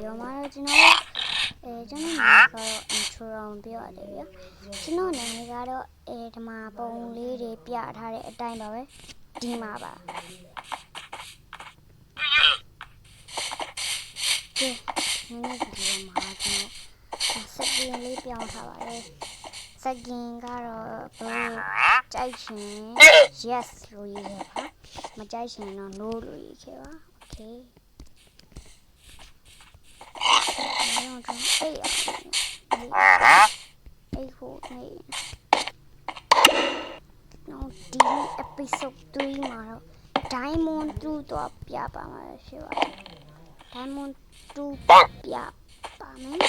video မှာတော့ကျွန်တော်ကတော့ intro ပြောရတယ်ဗျာကျွန်တော်နာမည်ကတော့ဒီမှာပုံလေးတွေပြထားတဲ့အတိုင်းပါပဲဒီမှာပါဒီနေ့ဒီလိုမှာကျွန်တော်စက်ကင်လေးပြောင်းထားပါတယ်စက်ကင်ကတော့ဘယ်ကြိုက်ချင် yes လို့ရေးခဲ့ပါမကြိုက်ချင်တော့ no လို့ရေးခဲ့ပါ okay Now, episode 3 မှာDiamond 2 တော့ပြပါမှာဖြစ်ပါ Diamond 2 ပြပါမယ်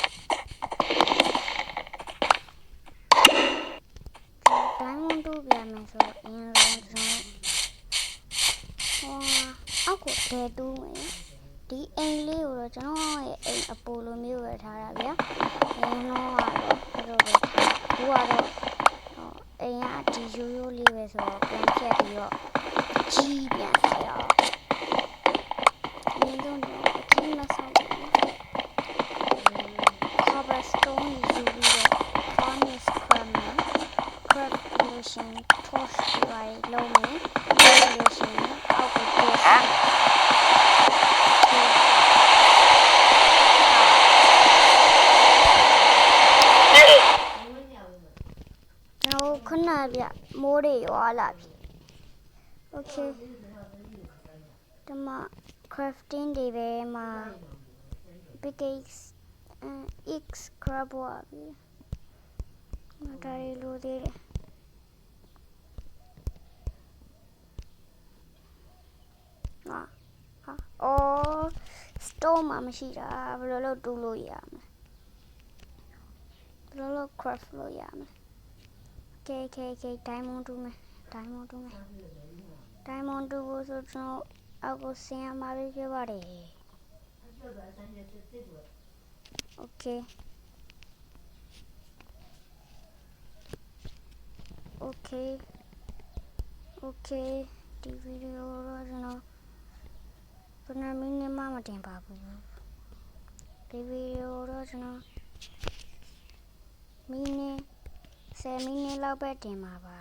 Diamond 2 ပြမယ်ဆိုတော့အရင်ဆုံးကျွန်တော်အောက်ကိုထည့်တူးမယ်ဒီအိမ်လေးကိုတော့ကျွန်တော်ရဲ့အိမ်အပိုလိုမျိုးပဲထားတာဗျာအင်းတော့ကတော့ဘယ်လိုပဲသူကတော့အိမ်ကဒီရိုးရိုးလေးပဲဆိုတော့ပြန်ဖြတ်ပြီးတော့ကြီးပြန်ဆက်ရအောင်အင်းတော့ကြီးမဆောက်ဘူး cobblestone ယူပြီးတော့ furnace crafting torch တွေလုံးမယ်လို့ရှိရင်အောက်ကိုပို့ဆက်ခဏပြမိုးတွေရွာလာပြီ okay ဒီမှာ crafting တွေပဲမှာ pickaxe x crab ပါပြီမတားရလို့သေးတယ်အော် stone မှာမရှိတာဘယ်လိုလုပ်တူးလို့ရမလဲဘယ်လိုလုပ် craft လို့ရမလဲOkay, diamond 2မယ် diamond 2မယ် diamond 2ကိုဆိုကျွန်တော်အောက်ကိုဆင်းရမှာဖြစ်ပါတယ် Okayဒီဗီဒီယိုတော့ကျွန်တော်ဘယ်နှမိနစ်မှမတင်ပါဘူးဒီဗီဒီယိုတော့ကျွန်တော်10 မိနစ်လောက်ပဲတင်ပါပါ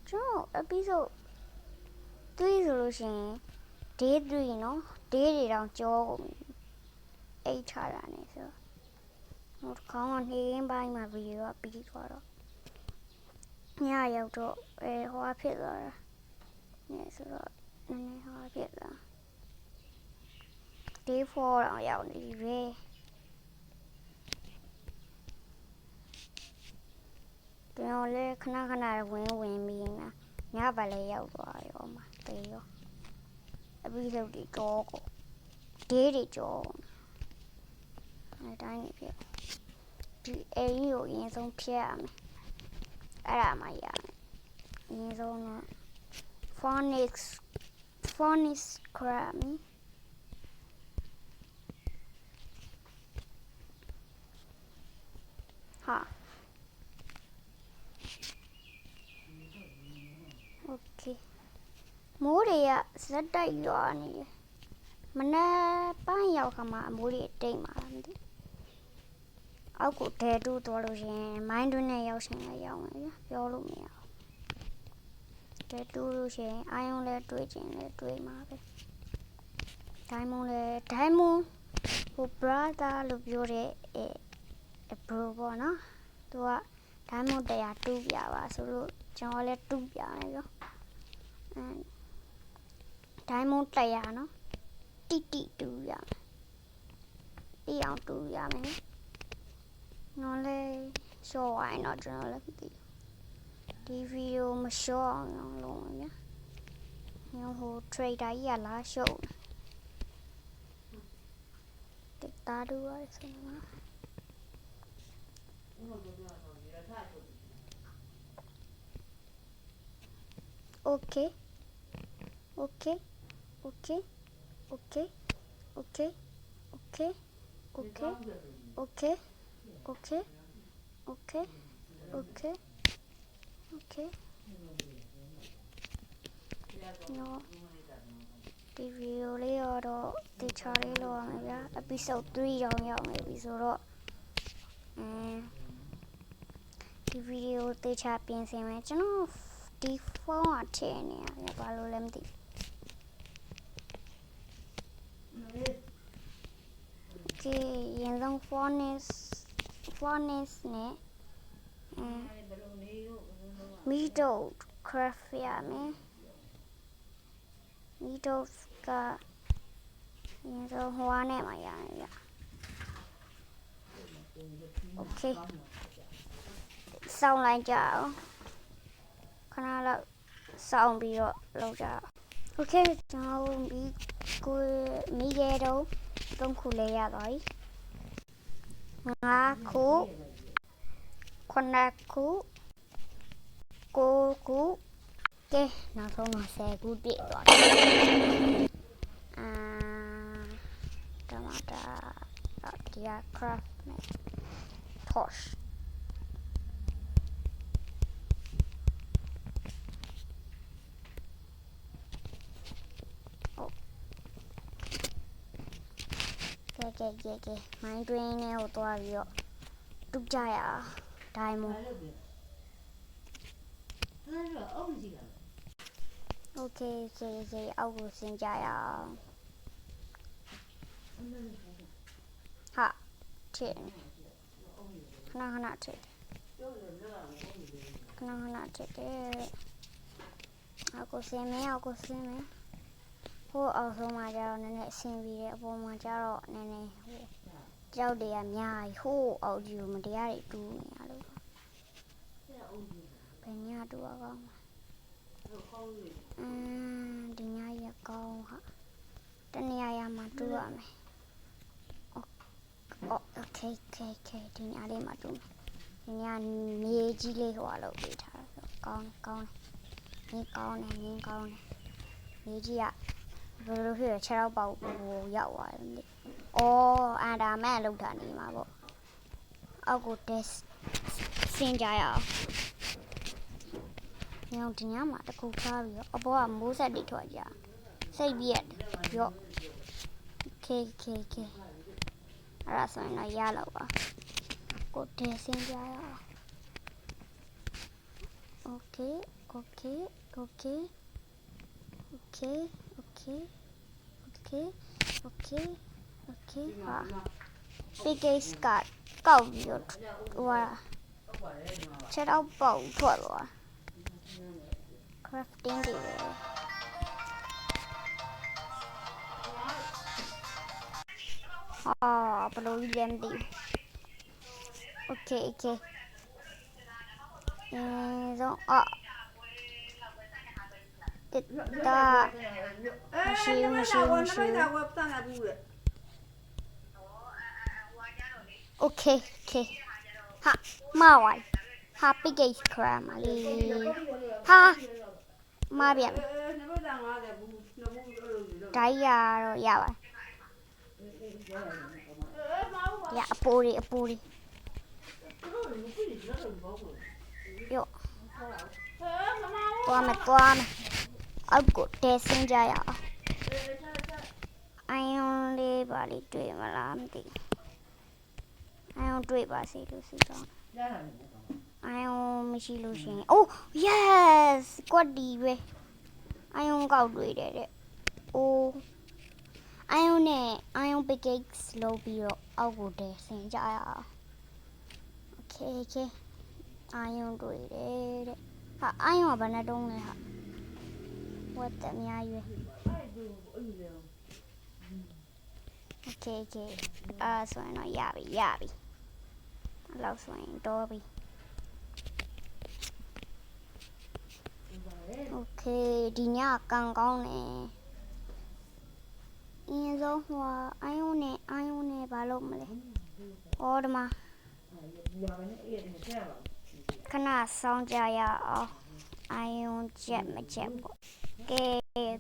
ကျွန်တော် episode 3ဆိုလို့ရှိရင် day 3နော် day တွေတောင်ကြောကုန်အိတ်ချတာနေဆိုတော့ခေါင်းကနေရင်းပိုင်းမှာဗီဒီယိုကပြီးသွားတော့ညရောက်တော့ဟိုဖြစ်သွားတာနေဆိုတော့နည်းနည်းဟိုဖြစ်သွား day 4တော့ရောက်နေပြီကျွန်တော်လည်းခဏဝင်ပြီးညပါလေရောက်သွားရောမှာတေးရောအပြီးဆုံးဒီတော့ကိုဒေးတွေကြောအဲတိုင်းဖြစ်ဒီအိမ်ကိုအရင်ဆုံးဖျက်ရမယ်အဲ့ဒါမှရမယ်အရင်ဆုံးတော့ Phoenix crab ဟာOkay မိုးတွေကဇက်တိုက်ရွာနေတယ်မနက်ပိုင်းရောက်ခါမှမိုးတွေတိတ်မှာလားမသိအောက်ကိုဒဲတူးသွားလို့ရှင်မိုင်းတွင်းနဲ့ရောက်ရှင်လည်းရောက်မယ်ဗျပြောလို့မရဘူးဒဲတူးလို့ရှင်အာယုံလည်းတွေးကျင်လည်းတွေးမှာပဲဒိုင်းမွန်ဟို brother လို့ပြောတဲ့bro ပေါ့နော်သူကဒိုင်းမွန်100တူးပြပါဆိုလို့ကျွန်တော်လည်းတူးပြမယ်ပြောDiamond 100နော်တိတူရမယ်တိအောင်တူရမယ်နော်လေရှော့ဝိုင်းတော့ကျွန်တော်လည်းမသိဒီဗီဒီယိုမရှော့အောင်လုပ်မယ်ဗျာဟို trader ကြီးကလာရှုပ်တက်တာတူရဆိုမှာOkay No ဒီဗီဒီယိုလေးရော တော့တေချာလေးလောက်ရမယ်ဗျာ episode 3ရောရောက်နေပြီဆိုတော့ဒီဗီဒီယိုတေချာပြင်ဆင်မယ်ကျွန်တော်ဒီဖုန်းကထည့်နေရဘာလို့လဲမသိကဲရင်ဆုံး furnace နဲ့metal craft ရမယ် metal ကရင်ဆုံးဟွာနဲ့မှရမယ်ဗျ okay စောင်းလိုက်ကြအောင်ခဏလောက်စောင်းပြီးတော့လောက်ကြအောင် okay ကျွန်တော်မိခဲတော့3ခုလဲရသွားပြီ5ခု9ခု9ခုကဲနောက်ဆုံးတော့10ခုပြည့်သွားပြီတမတာဒီက craft နဲ့ torchကဲ mine drain နဲ့ဟိုသွားပြီးတော့တူကြရအောင် diamond okay အောက်ကိုဆင်းကြရအောင်ဟာထည့်ခဏထည့်တယ်အောက်ကိုဆင်းမယ်ဟိုအောက်ဆုံးမှာကျတော့နည်းနည်းအဆင်ပြေတယ်အပေါ်မှာကျတော့နည်းနည်းဟိုကြောက်တွေကများဟိုအောက်ကြီးကိုမတရားတွေတူးနေရလို့ဘယ်ညတူးအောင်ဒီညရကောင်းဟာတနေရာမှာတူးရမယ်okay ဒီညလေးမှာတူးမယ်ဒီညမြေကြီးလေးဟိုလောက်ပေးထားတာကောင်းတယ်မြေကြီးကဘယ်လိုဖြစ်လဲခြေတော့ပေါက်ဟိုရောက်သွားတယ်မသိအန်ဒါမန်လောက်တာနေမှာပေါ့အောက်ကိုတက်ဆင်းကြရအောင်ညောင်ဒီညမှာတခုထားပြီးတော့အပေါ်ကမိုးဆက်တွေထွက်ကြစိတ်ပြည့်ရော့ okay အဲ့ဒါဆိုရင်တော့ရလောက်ပါကိုတက်ဆင်းကြရအောင် okay ဟာpickaxe ကကောက်ပြီးတော့ဟိုချက်တော့ပေါက်ထွက်သွား crafting တွေဘယ်လိုလဲမသိ okay ဆုံးတာမရှိokay ဟာမဝိုင်ဟာ pickaxe ခရမလေးဟာမပြန်ဒိုင်ရတော့ရပါရအပိုးတွေရော့သွားမယ်အောက်ကိုတဲဆင်းကြရအောင်iron လေးပါလိတွေ့မလားမသိiron တွေ့ပါစေလို့စီတော့iron မရှိလို့ရှိရင်yes ကွက်ဒီပဲ iron ကောက်တွေ့တယ်တဲ့iron နဲ့ iron pickaxe လုပ်ပြီးတော့အောက်ကိုတဲဆင်းကြရအောင် okay iron တွေ့တယ်တဲ့ဟာ iron ကဘယ်နဲ့တုံးလဲဟာဝတ်တယ်အများကြီးပဲ okay ဆိုရင်တော့ရပြီအဲ့လောက်ဆိုရင်တော့ပြီ okay ဒီညကန်ကောင်းတယ်အင်းဆုံးဟိုiron နဲ့ဘာလုပ်မလဲဒီမှာခဏစောင်းကြရအောင် iron ချက်မချက်ပေါ့ကဲ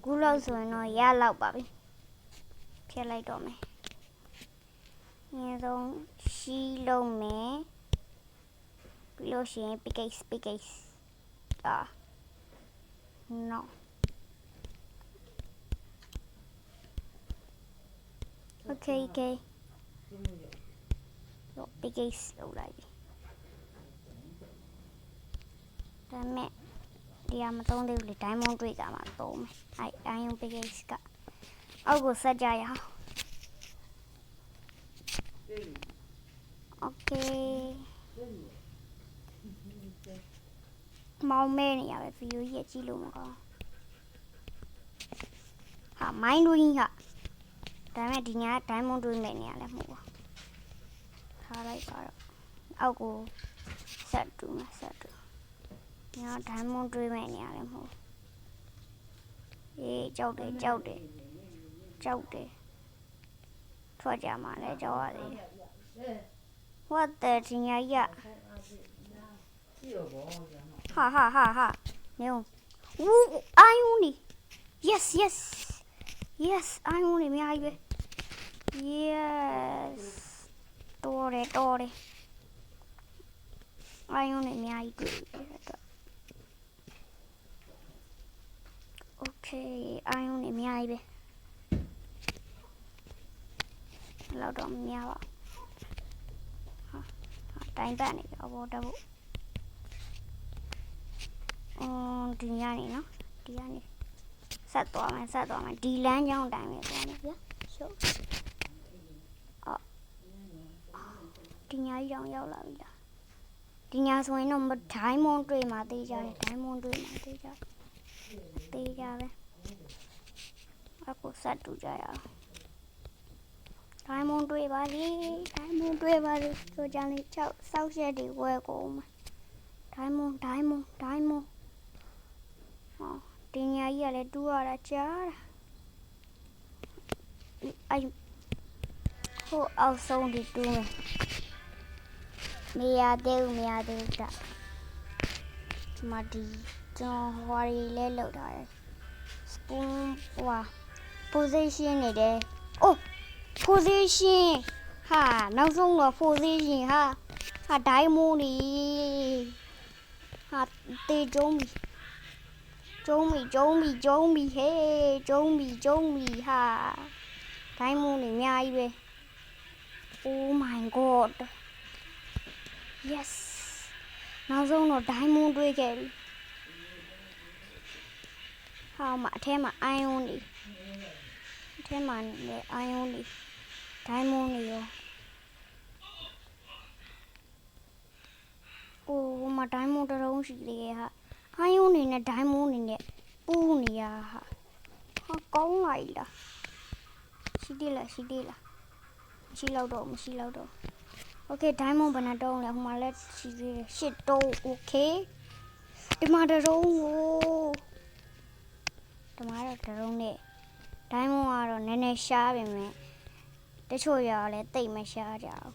ခုလောက်ဆိုရင်တော့ရလောက်ပါပြီဖြတ်လိုက်တော့မယ်အင်းဆုံးရှီးလုံးမယ်ပြီးလို့ရှိရင် pickaxe no Okay, okay. Yo, big ace လောက်လိုက်ပြီဒါမဲ့ဒီကမသုံးသေးဘူးလေ diamond တွေ့ကြမှာသုံးမယ်အိုင်ယွန် big ace ကအောက်ကိုဆက်ကြရအောင် Okay မောင်မဲနေရပဲဗီဒီယိုကြီးကြည့်လို့မကောင်းဟာမိုင်းတွင်းဟာဒါမဲ့ဒီညာဒိုင်းမွန်တွင်းမဲ့နေရလဲမဟုတ်ဘူးထားလိုက်ပါတော့အောက်ကိုဆက်တူမယ်ဆက်တူညာဒိုင်းမွန်တွင်းမဲ့နေရလဲမဟုတ်အေးကြောက်တယ်ထွက်ကြမှာလဲကြောက်ရသေးတယ် What the ဒီညာကြီးဟာနေဦးအိုင်ဦးနီ yes အိုင်ဦးနီအများကြီးပဲ yes တော်တယ်အိုင်ဦးနီအများကြီးတွေ့တယ် Okay အိုင်ဦးနီအများကြီးပဲလောက်တော့မများပါတိုင်းပတ်နေပြီဘောတက်ဖို့ဒီညနေနော်ဒီကနေဆက်သွားမယ်ဒီလမ်းကြောင်းတိုင်းပဲသွားမယ်ဗျာရှုပ်ဒီညကြီးတောင်ရောက်လာပြီလားဒီညဆိုရင်တော့ဒိုင်းမွန်တွေ့မှာသေးကြတယ်ဒိုင်းမွန်တွေ့မှာသေးကြပဲအခုဆက်တူကြရအောင်ဒိုင်းမွန်တွေ့ပါလေဆိုကြလေ6ဆောက်ရက်တွေဝဲကုန်မှာဒိုင်းမွန်ဟောဒီညာကြီးကလည်းတူရတာကြားတာအဲ့ဟိုအောက်ဆုံးဒီတူမယ်မရသေးဘူးတာမဒီကျွန်တော်ဟွာရီလဲလောက်တာရယ်စပူးဟွာ position နေတယ်အိုး position ဟာနောက်ဆုံးတော့ position ဟာဒိုင်းမွန်နီဟာတေကျုံးပြီဟေးကျုံးပြီဟာဒိုင်းမွန်နီအများကြီးပဲ Oh my god yes နောက်ဆုံးတော့ဒိုင်းမွန်တွေ့ခဲ့ပြီဟာမအထဲမှာအိုင်ယွန်နေအထဲမှာလည်းအိုင်ယွန်နေဒိုင်းမွန်နေရောအိုးမဒိုင်းမွန်တရုံးရှိသေးရဲ့ဟာအိုင်ယွန်နေနဲ့ဒိုင်းမွန်နေနဲ့ပူးနေရဟာကောင်းလိုက်လားရှိသေးလားမရှိတော့ Okay ဒိုင်းမွန်ဘယ်နှတုံးလဲဟိုမှာလက်ရှိသေးတယ်8တုံး Okay ဒီမှာတရုံးကိုဒီမှာတော့တရုံးနဲ့ဒိုင်းမွန်ကတော့နည်းနည်းရှားပြင်မဲ့တချို့ရောလည်းတိတ်မရှားကြအောင်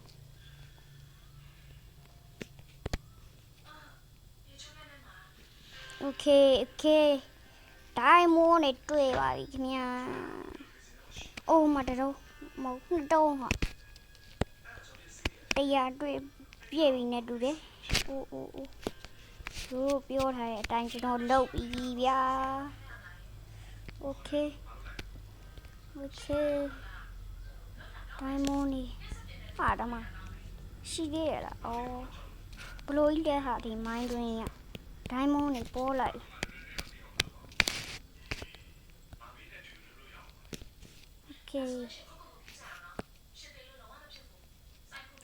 Okay ဒိုင်းမွန်နဲ့တွေ့ပါပြီခင်ဗျာအိုးမတရုံးမဟုတ်2တုံးဟာတရားတွေ့ပြည့်ပြီနဲ့တူတယ်အိုးတို့ပြောထားတဲ့အတိုင်းကျွန်တော်လုပ်ပြီဗျာ Okay ဒိုင်းမွန်นี่ဟာဒါမှရှိသေးရလားဘလို့ကြီးလဲဟာဒီမိုင်းတွင်းရဒိုင်းမွန်นี่ပေါ်လိုက်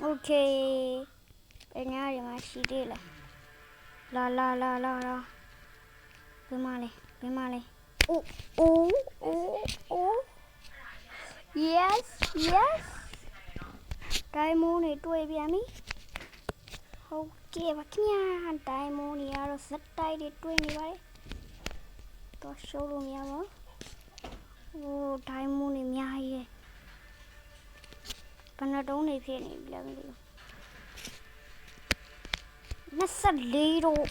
Okay ပညာရီမရှိသေးလားလာဘယ်မှာလဲYes ဒိုင်းမွန်นี่တွေ့ပြန်ပြီဟုတ်ကဲ့ပါခင်ဗျာဒိုင်းမွန်นี่ကတော့စက်တိုက်တွေတွေ့နေပါတယ်တော့ရှိုးလို့မရပါဘူးဒိုင်းမွန်นี่အများကြီးရဲ့ဘယ်နှတုံးနေဖြစ်နေပြီလဲမသိဘူး24တော့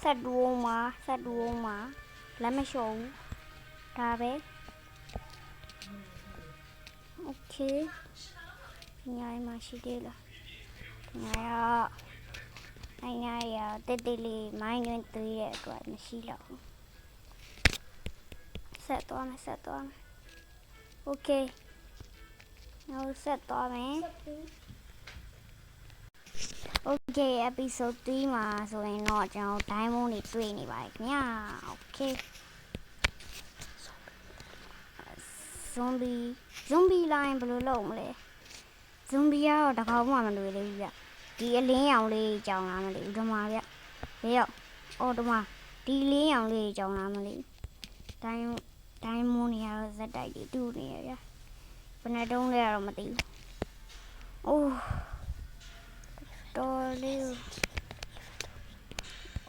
ဆက်တူအောင်မှာလက်မလျှော်ဘူးဒါပဲ Okay ညာမှာရှိသေးလားညာရတက်လေးမိုင်းတွင်သွေးတဲ့အတွက်မရှိတော့ဘူးဆက်သွားမယ် Okay နောက်ဆက်သွားမယ် Okay episode 3မှာဆိုရင်တော့ကျွန်တော် diamond တွေတွေ့နေပါတယ်ခင်ဗျာ Okay zombie လိုင်းဘယ်လိုလုပ်မလဲ zombie ကတော့တကောင်မှမတွေ့သေးဘူးဗျဒီအလင်းရောင်လေးကြောင်လာမလို့ဒီမှာဗျဘေးရောက်အော်ဒီမှာဒီလင်းရောင်လေးကြောင်လာမလို့diamond တွေကတော့ဇက်တိုက်တွေတူနေရဗျဘယ်နဲ့တုံးလဲတော့မသိဘူးအိုးတော်လေး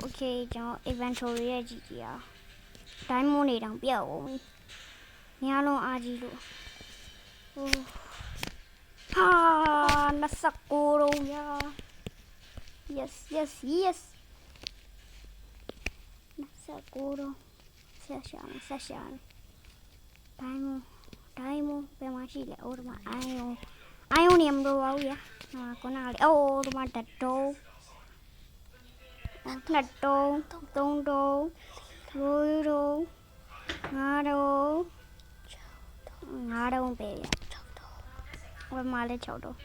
Okay ကျွန်တော် inventory ရဲ့ကြည့်ကြည့်အောင် diamond တွေတောင်ပြောက်အောင်ညာလုံးအားကြီးလို့ဟိုဟာ29လုံးရ yes 29လုံးဆက်ရှာမယ် diamond ဘယ်မှာရှိလဲအိုးဒီမှာ iron နေမလို့ပါဘူးရဟာခုနကလေအိုးဒီမှာတတုံး2တုံး3တုံး4တုံး5တုံး5တုံးပဲရ6တုံးဘယ်မှာလဲ6တုံး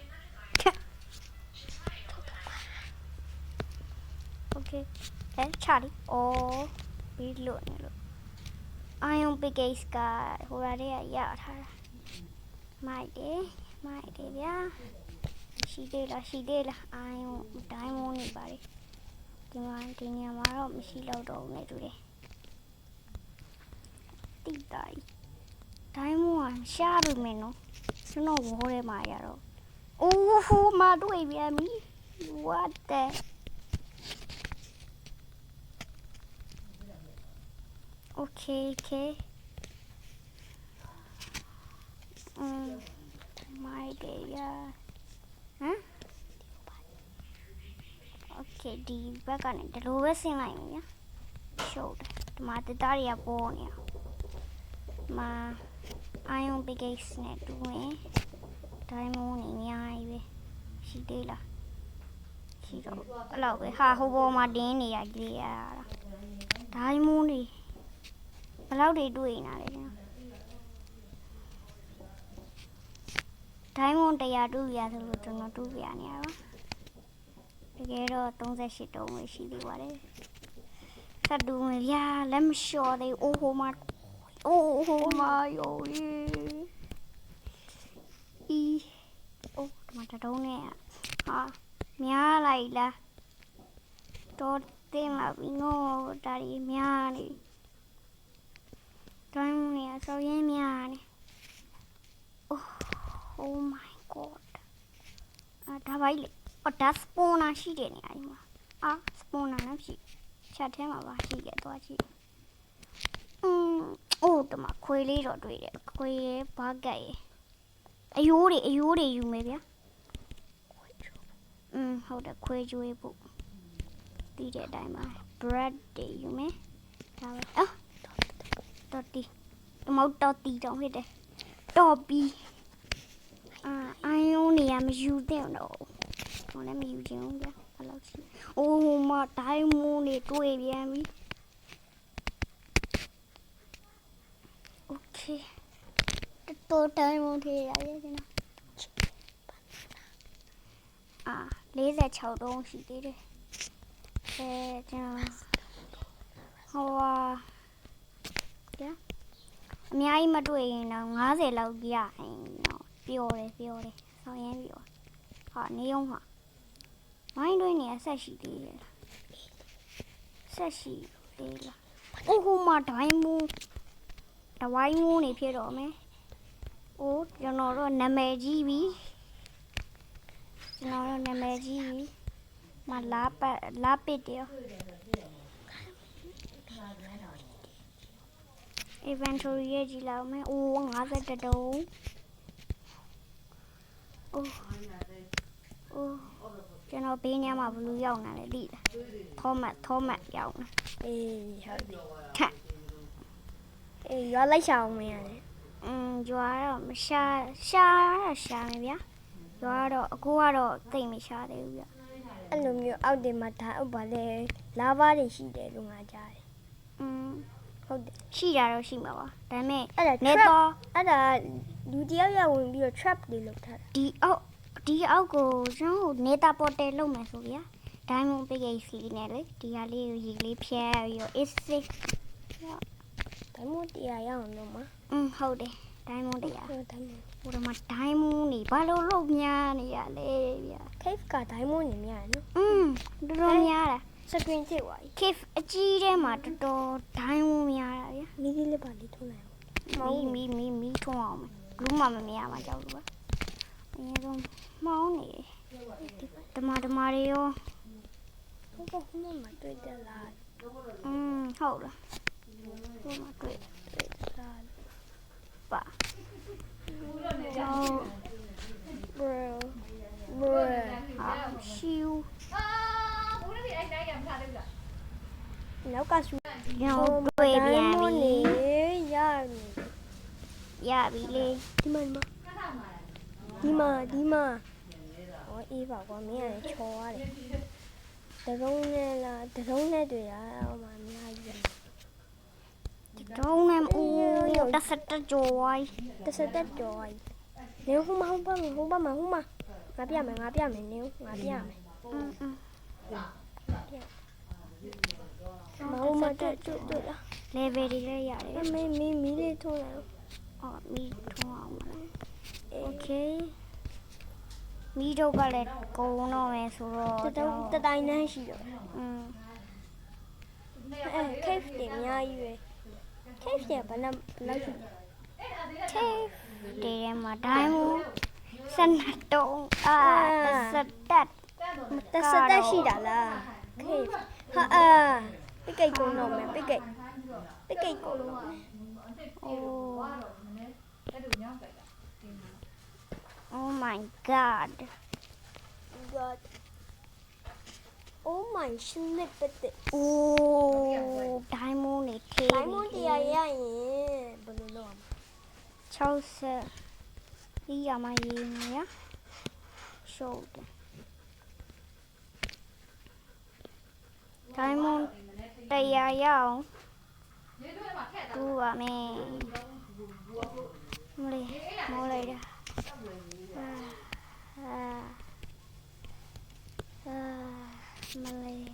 Okay ချာလီအော်ပြီးလို့နေလို့ iron pickaxe ကဟိုရတဲ့ရထားတာမိုက်တယ်ဗျာရှိသေးလား iron diamond နေပါလေဒီညမှာတော့မရှိတော့တော့ဘူးနဲ့တူတယ်တိတိုင် diamond ကရှားပြီမင်းနော်စနောဝေါ်ထဲမှာရတော့အိုးဟိုမှာတွေ့ပြန်ပြီ what the Okay မိုက်တယ်ရဟမ် Okay ဒီဘက်ကနေဒီလိုပဲဆင်းလိုက်မယ်ညာရှုပ်တယ်ဒီမှာတသားတွေကပေါ်နေအောင်မှာ iron pickaxe နဲ့တူမယ် diamond နေအများကြီးပဲရှိသေးလားရှိတော့အဲ့လောက်ပဲဟာဟိုပေါ်မှာတင်းနေရကြီးရတာ diamond တွေဘယ်လောက်တွေတွေ့နေတာလဲကျွန်တော် diamond 100တူရဆိုလို့ကျွန်တော်တူပြနေရပါတကယ်တော့38တုံးပဲရှိသေးပါတယ်စက်တူမယ်ဗျာလက်မလျှော်သေးအိုးဟိုမှာယောအေးအိုးဒီမှာတုံးနဲ့ဟာများလိုက်လားတော့တင်လာပြီနော်ဒါရီများနေdiamond เนี่ยဆောင်းရင်းများနေ Oh my god ဒါပါလေဒါစပွန်နာရှိတယ်နေရာဒီမှာစပွန်နာလည်းရှိချက်ထဲမှာပါရှိခဲ့သွားကြည့်အိုးတမခွေလေးတော့တွေ့တယ်ခွေရဲ့ဘာကတ်ရဲ့အယိုးတွေယူမယ်ဗျာဟုတ်တယ်ခွေကျွေးဖို့တီးတဲ့အတိုင်းပါ bread တွေယူမယ်ဒါပဲတော်တီမဟုတ်တော်တီတော့ဖြစ်တယ်တော်ပီiron နေရမယူတဲ့တော့ဘာလဲမယူချင်ဘူးဗျာဘယ်လောက်ရှိအိုးမ diamond နေတွေ့ပြန်ပြီ Okay တော် diamond ထေးရရဲ့ကျွန်တော်46တုံးရှိသေးတယ်ကျွန်တော်ဟိုအများကြီးမတွေ့ရင်တော့50လောက်ရရင်တော့ပျော်တယ်ဆောင်းရမ်းပျော်ဟာနေအောင်ဟာမိုင်းတွင်းနေဆက်ရှိသေးတယ်ဆက်ရှိသေးလားအိုးဟိုမှာဒိုင်းမူနေဖြစ်တော့မယ်အိုးကျွန်တော်တို့နာမည်ကြီးပြီမလာပစ်တယ်inventory ရဲ့ကြည့်လောက်မယ်အိုး51တုံးအိုးကျွန်တော်ဘေးညမှာဘလူးရောက်နေတယ်သိလားထောမတ်ရောက်နေအေးဟုတ်တယ်အေးရွာလိုက်ရှာအောင်မရလေရွာတော့မရှာမယ်ဗျာရွာတော့အကိုကတော့သိမရှာသေးဘူးဗျာအဲ့လိုမျိုးအောက်တင်မှာဒါဥပ္ပါလေလာဗားတွေရှိတယ်လို့ငါကြားတယ်ဟုတ်တယ်ရှိတာတော့ရှိမှာပါဒါပေမဲ့အဲ့ဒါ လူတယောက်ရောက်ဝင်ပြီးတော့ trap တွေလုပ်ထားတာ ဒီအောက်ကိုကျွန်တော်နေတာပေါ်တယ်လုပ်မယ်ဆိုဗျာ diamond pickaxe လေးနဲ့လေဒီဟာလေးကိုရေလေးဖြဲပြီးတော့ is safe ဒါမှမဟုတ်တရားရအောင်လုပ်မှာ ဟုတ်တယ် diamond တရား ဟုတ်တယ် ဟိုမှာ diamond နေဘာလို့လုပ်များနေရလဲဗျာ cave က diamond နေများနော် တော်တော်များတာ screen ထိပ်သွားပြီ cave အကြီးထဲမှာတော်တော် diamond များတာဗျာ မီးလေးပါလေးထုံးလိုက်အောင် မီးထွန်းအောင်မယ်လူမှမမြင်ရမှာကြောက်လို့ပါအရင်ဆုံးမောင်းနေဓမ္မတွေရော ဟုတ်ပါဘူးမတွေ့တယ်လား ဟုတ်လားဟိုမှာတွေ့လား ပါကျောင်း bro ရှူ နောက်ကဆူ ညောင်းတွေ့ပြန်ပြီ ရ ရပြီလေ ဒီမှာဟောအေးပါကွာမင်းကချော်ရတယ်တရုံးနဲ့လားတရုံးနဲ့တွေ့ရအောင်မအများကြီး တုံးနေဦးတဆက်တကြောဝိုင်း တစ်စက်တက်ကြော်နေဟိုမှာငါပြမယ်နေငါပြမယ် မတက်ကျွတ်လား level တွေလည်းရတယ် မီးလေးထုံးလိုက် အော်မီးထွန်းအောင်မလား okay မီးတော့ကလည်းကုန်းတော့မယ်ဆိုတော့ တတိုင်းနှမ်းရှိတော့ cave တွေအများကြီးပဲ cave တွေဘယ်လောက်ရှိ cave တွေထဲမှာ diamond 12တုံးတစ်စက်တက်ရှိတာလား cave ဟာပိတ်ကိတ်ကုန်တော့မယ်ပိတ်ကိတ်ကုန်တော့မယ် oh my god god oh my snip ပတ် oh diamond တွေထေး diamond တရားရရင်ဘယ်လိုလုပ်အောင် 60ဒီရမရေးနေရရှုပ်တယ် diamond တရားရအောင်တူပါမယ်မလေးမောလိုက်တာမလေး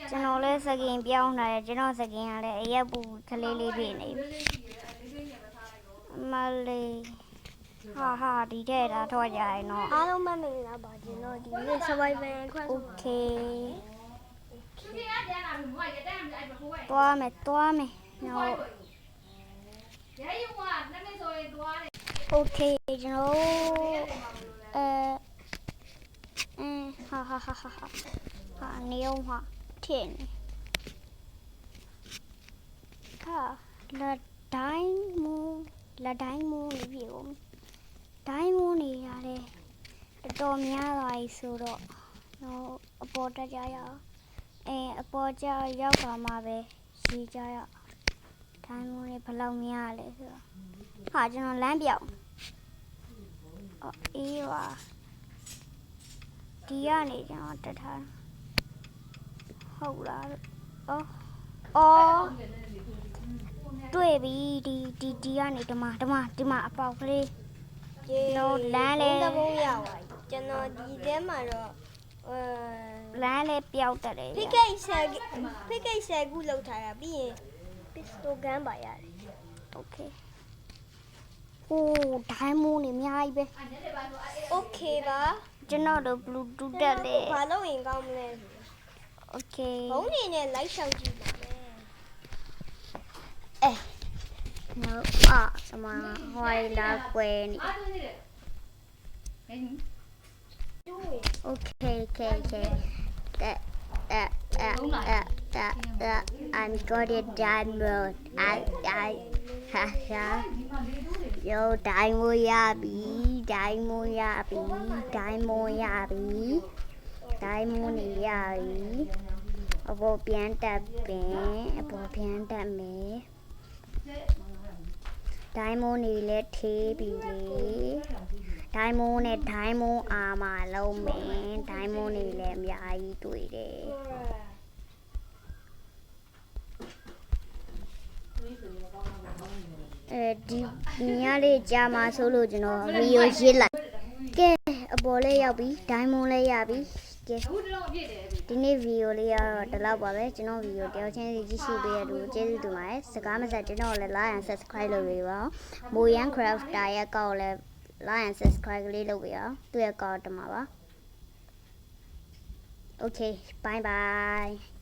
ကျွန်တော်လည်းစကင်ပြောင်းလာတယ်ကျွန်တော်စကင်ကလည်းအရက်ပူကလေးလေးဖြစ်နေပြီမလေးဟာဒီတဲ့တာထွက်ကြရင်တော့ အားလုံးမင်္ဂလာပါကျွန်တော်ဒီနေ့ survival ခွင့် okay သွားမယ်နော် okay ကျွန်တော်ဟာနေအောင်ဟာထင်ဟာလာတိုင်းမူနေပြီဦးတိုင်းမူနေရတယ်တော်တော်များသွားပြီဆိုတော့တော့အပေါ်တက်ကြရအောင်အပေါ်ကျရောက်ပါမှာပဲရှိကြရတိုင်းမူနေဘယ်လောက်များလဲဆိုတော့ဟာကျွန်တော်လမ်းပြောင်းအေးပါဒီကနေကျွန်တော်တက်ထားဟုတ်လားတွေ့ပြီဒီကနေဒီမှာအပေါက်ကလေးတော့လမ်းလေး တပုံးရပါကျွန်တော်ဒီထဲမှာတော့လမ်းလေးပျောက်တက်တယ် ဖိကိတ်ဆယ်ခုလောက်ထားတာပြီးရင် pistol gun ပါရတယ် okay ဟိုဒိုင်းမိုးနေအများကြီးပဲ okay ပါ ကျွန်တော်တို့ bluetooth တက်တယ် ဘာလို့ရင်ကောင်းမလဲ okay ဘုံနေနဲ့ light ရှောင်ကြည့်ပါမယ် no စမဟိုင်လာကွယ်နေ okay I'm got it diamond yo diamond ရပြီ diamond နေရပြီအပေါ်ပြန်တက်မယ် diamond နေလဲထေးပြီလေ diamond နဲ့ diamond armor လုံးမယ် diamond နေလဲအများကြီးတွေ့တယ် ဒီညလေးကြာမှာဆိုလို့ကျွန်တော်ဗီဒီယိုရေးလိုက်ကဲအပေါ်လေးရောက်ပြီဒိုင်းမွန်လေးရပြီကဲဒီနေ့ဗီဒီယိုလေးကတော့ဒီလောက်ပါပဲကျွန်တော်ဗီဒီယိုတယောက်ချင်းစီကြည့်ရှုပေးရတူကျေးဇူးတင်ပါတယ်စကားမဆက်ကျွန်တော်လည်း like and subscribe လုပ်ပေးပါအောင်မိုရန် craft တာရဲ့ကောက်လည်း like and subscribe လေးလုပ်ပေးအောင်သူ့ရဲ့ကောက်တမှာပါ Okay bye bye